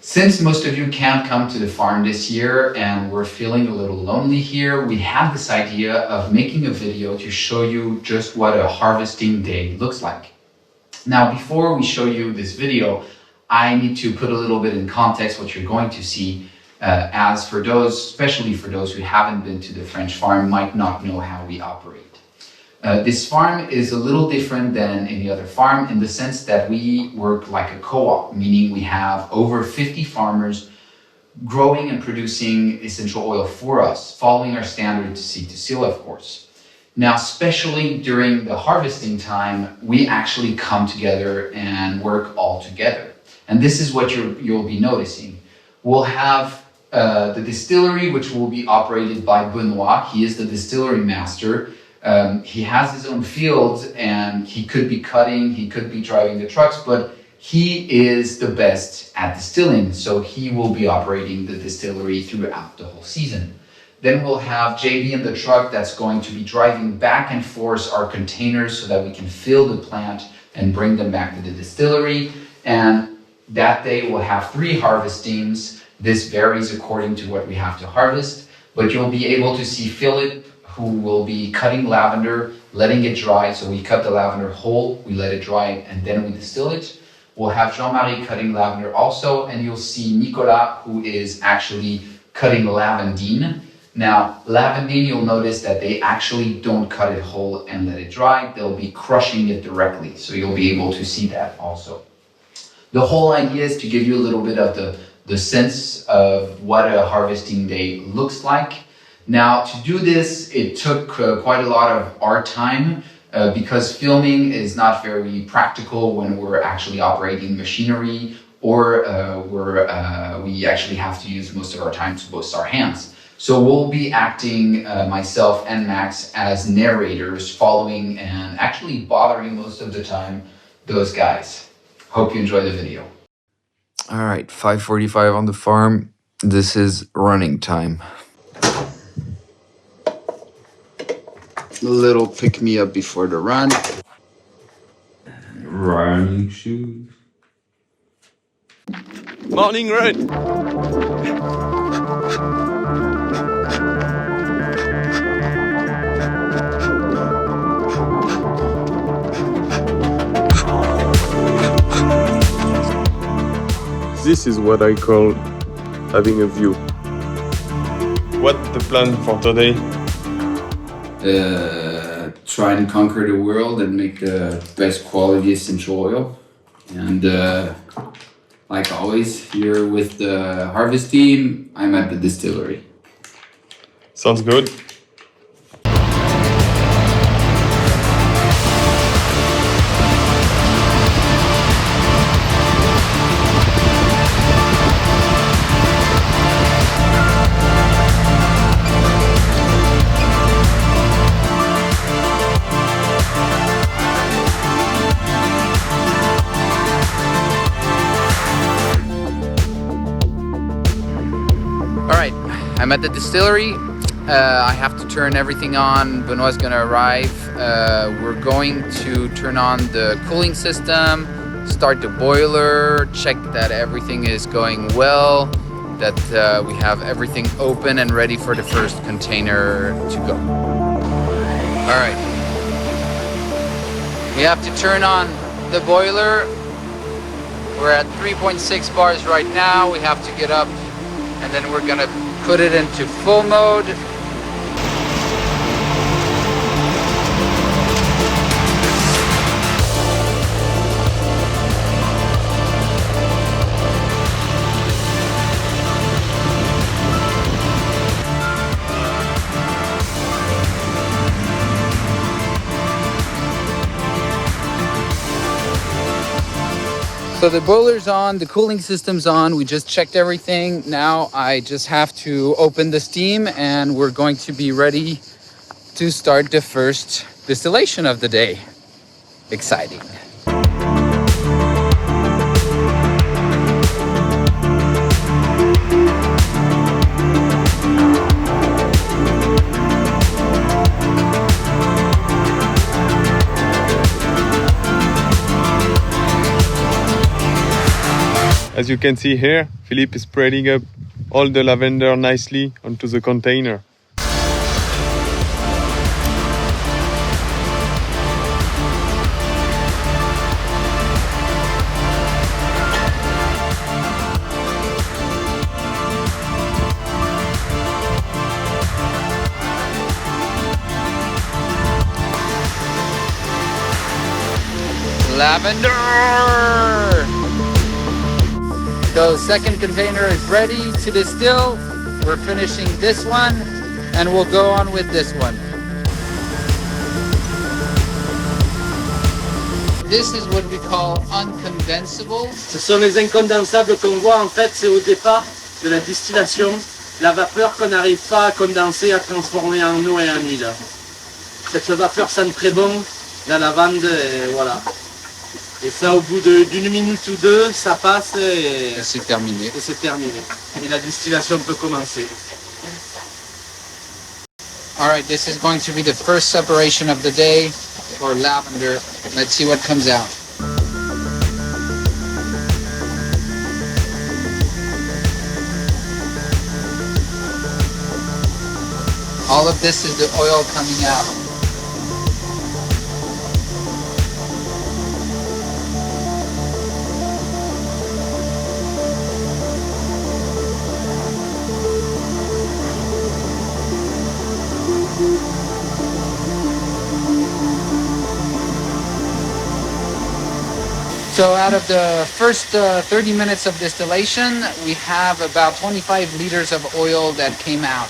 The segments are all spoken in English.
Since most of you can't come to the farm this year and we're feeling a little lonely here, we had this idea of making a video to show you just what a harvesting day looks like. Now, before we show you this video, I need to put a little bit in context what you're going to see, as for those, especially for those who haven't been to the French farm, might not know how we operate. This farm is a little different than any other farm in the sense that we work like a co-op, meaning we have over 50 farmers growing and producing essential oil for us, following our standard seed to seal, of course. Now, especially during the harvesting time, we actually come together and work all together. And this is what you'll be noticing. We'll have the distillery, which will be operated by Benoit. He is the distillery master. He has his own fields and he could be cutting, he could be driving the trucks, but he is the best at distilling. So he will be operating the distillery throughout the whole season. Then we'll have JB in the truck that's going to be driving back and forth our containers so that we can fill the plant and bring them back to the distillery. And that day we'll have 3 harvest teams. This varies according to what we have to harvest, but you'll be able to see Philip, who will be cutting lavender, letting it dry. So we cut the lavender whole, we let it dry, and then we distill it. We'll have Jean-Marie cutting lavender also, and you'll see Nicolas, who is actually cutting lavandine. Now, lavandine, you'll notice that they actually don't cut it whole and let it dry. They'll be crushing it directly, so you'll be able to see that also. The whole idea is to give you a little bit of the sense of what a harvesting day looks like. Now, to do this, it took quite a lot of our time because filming is not very practical when we're actually operating machinery or we actually have to use most of our time to both our hands. So we'll be acting, myself and Max, as narrators, following and actually bothering most of the time those guys. Hope you enjoy the video. All right, 5:45 on the farm. This is running time. A little pick-me-up before the run. Running shoes. Morning run! This is what I call having a view. What's the plan for today? Try and conquer the world and make the best quality essential oil. And like always, you're with the harvest team, I'm at the distillery. Sounds good. I'm at the distillery. I have to turn everything on. Benoit's gonna arrive. We're going to turn on the cooling system, start the boiler, check that everything is going well, that we have everything open and ready for the first container to go. All right. We have to turn on the boiler. We're at 3.6 bars right now. We have to get up and then we're gonna put it into full mode. So the boiler's on, the cooling system's on, we just checked everything. Now I just have to open the steam and we're going to be ready to start the first distillation of the day. Exciting. As As you can see here, Philippe is spreading up all the lavender nicely onto the container. Lavender! So second container is ready to distill. We're finishing this one and we'll go on with this one. This is what we call uncondensable. Ce sont les incondensables qu'on voit en fait, c'est au départ de la distillation, la vapeur qu'on n'arrive pas à condenser, à transformer en eau et en huile. Cette vapeur sent très bon, la lavande, et voilà. Et ça, au bout d'une minute ou deux, ça passe et c'est terminé. Et c'est terminé. Et la distillation peut commencer. All right, this is going to be the first separation of the day for lavender. Let's see what comes out. All of this is the oil coming out. So out of the first 30 minutes of distillation, we have about 25 liters of oil that came out.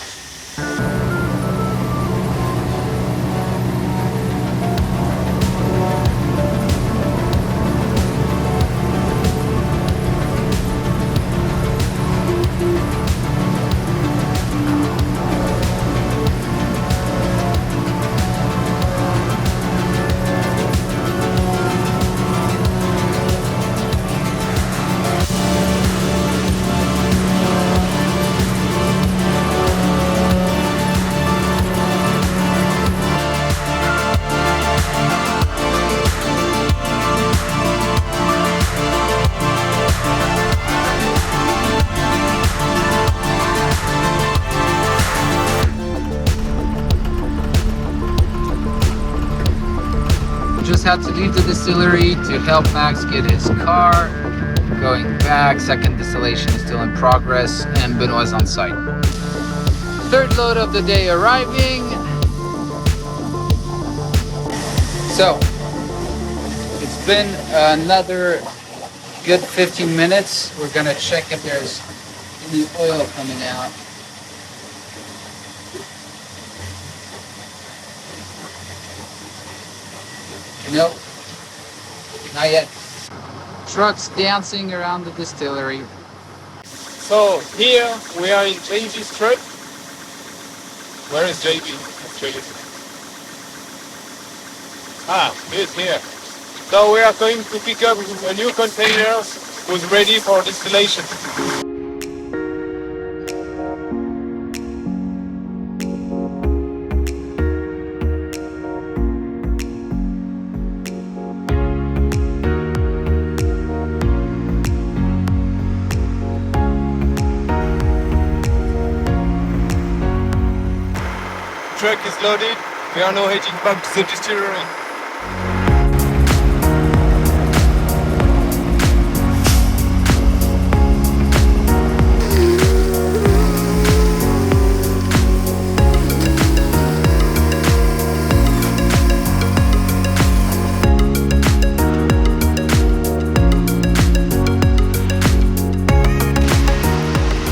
Just had to leave the distillery to help Max get his car. Going back, second distillation is still in progress, and Benoit's on site. Third load of the day arriving. So, it's been another good 15 minutes. We're gonna check if there's any oil coming out. Nope, not yet. Trucks dancing around the distillery. So here we are in JB's truck. Where is JB actually? Ah, he's here. So we are going to pick up a new container who's ready for distillation. Truck is loaded. We are now heading back to the distillery.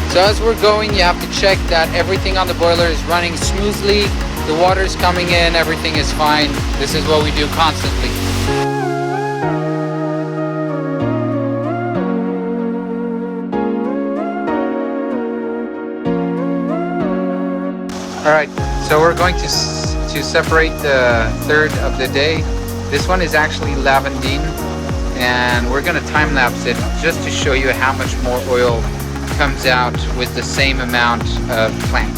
So as we're going, you have to check that everything on the boiler is running smoothly, the water is coming in, everything is fine. This is what we do constantly. All right, so we're going to separate the third of the day. This one is actually lavandine, and we're gonna time lapse it just to show you how much more oil comes out with the same amount of plant.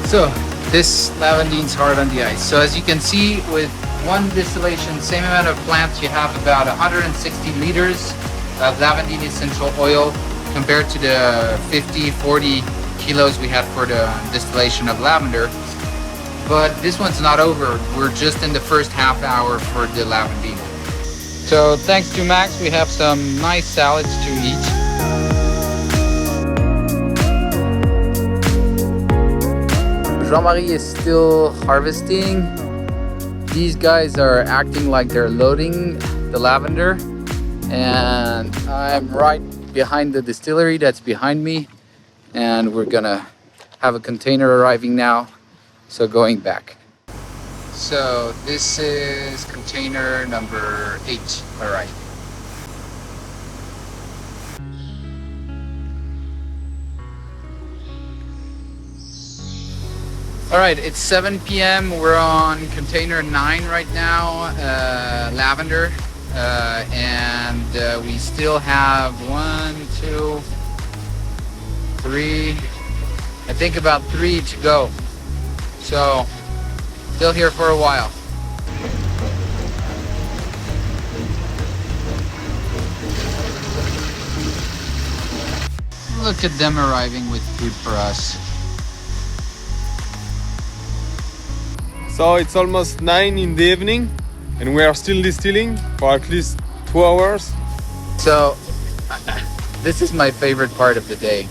So this lavendine's hard on the ice. So as you can see, with one distillation, same amount of plants, you have about 160 liters of lavandine essential oil compared to the 40 kilos we had for the distillation of lavender. But this one's not over. We're just in the first half hour for the lavandine. So thanks to Max, we have some nice salads to eat. Jean-Marie is still harvesting. These guys are acting like they're loading the lavender. And I'm right behind the distillery that's behind me. And we're gonna have a container arriving now. So going back. So this is container number 8. All right. All right, it's 7 p.m. We're on container 9 right now, lavender. And we still have 1, 2, 3, I think about 3 to go. So, still here for a while. Look at them arriving with food for us. So it's almost 9 in the evening and we are still distilling for at least 2 hours. So, this is my favorite part of the day.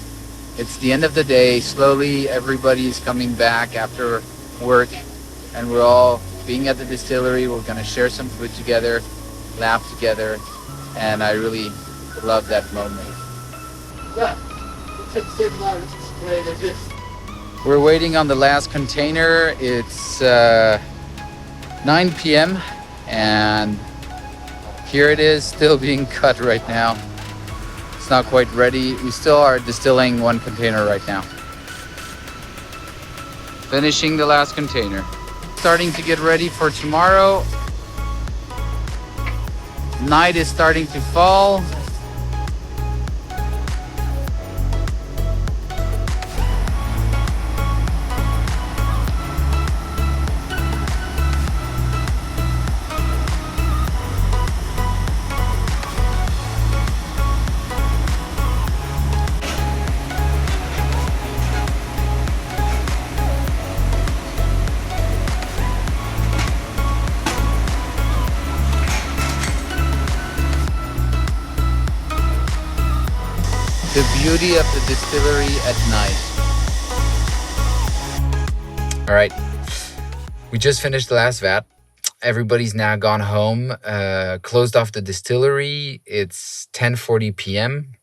It's the end of the day. Slowly, everybody's coming back after work, and we're all being at the distillery. We're gonna share some food together, laugh together, and I really love that moment. We're waiting on the last container. It's 9 p.m. and here it is, still being cut right now. It's not quite ready. We still are distilling 1 container right now. Finishing the last container. Starting to get ready for tomorrow. Night is starting to fall. The beauty of the distillery at night. All right, we just finished the last vat. Everybody's now gone home, closed off the distillery. It's 10:40 p.m.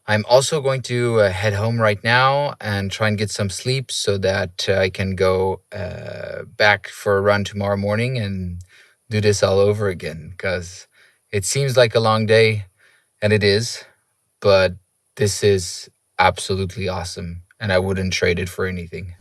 I'm also going to head home right now and try and get some sleep so that I can go back for a run tomorrow morning and do this all over again, because it seems like a long day, and it is. But this is absolutely awesome, and I wouldn't trade it for anything.